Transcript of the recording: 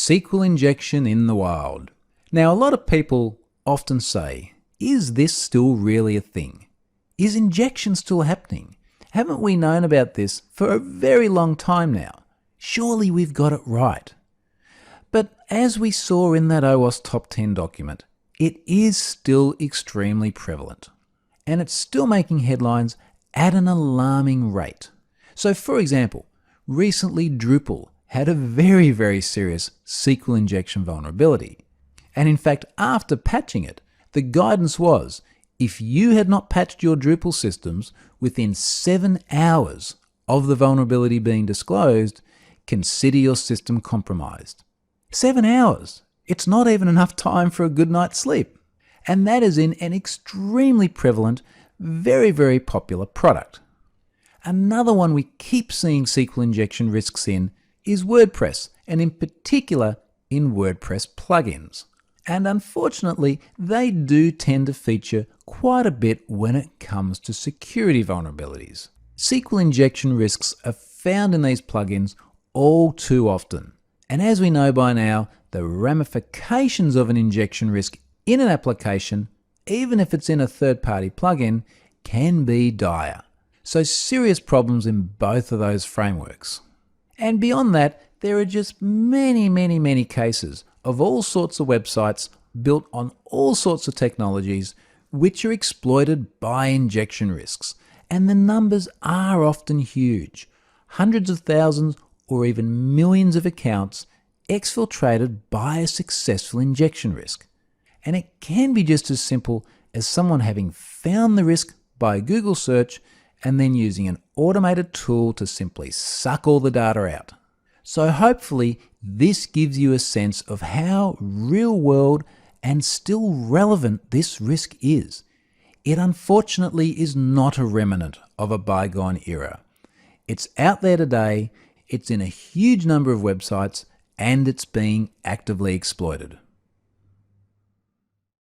SQL injection in the wild. Now, a lot of people often say, is this still really a thing? Is injection still happening? Haven't we known about this for a very long time now? Surely we've got it right. But as we saw in that OWASP Top 10 document, it is still extremely prevalent. And it's still making headlines at an alarming rate. So for example, recently Drupal had a very serious SQL injection vulnerability. And in fact, after patching it, the guidance was, if you had not patched your Drupal systems within 7 hours of the vulnerability being disclosed, consider your system compromised. 7 hours! It's not even enough time for a good night's sleep. And that is in an extremely prevalent, very popular product. Another one we keep seeing SQL injection risks in is WordPress, and in particular in WordPress plugins. And unfortunately, they do tend to feature quite a bit when it comes to security vulnerabilities. SQL injection risks are found in these plugins all too often. And as we know by now, the ramifications of an injection risk in an application, even if it's in a third-party plugin, can be dire. So serious problems in both of those frameworks. And beyond that, there are just many cases of all sorts of websites built on all sorts of technologies which are exploited by injection risks. And the numbers are often huge. Hundreds of thousands or even millions of accounts exfiltrated by a successful injection risk. And it can be just as simple as someone having found the risk by a Google search and then using an automated tool to simply suck all the data out. So hopefully this gives you a sense of how real world and still relevant this risk is. It unfortunately is not a remnant of a bygone era. It's out there today, it's in a huge number of websites, and it's being actively exploited.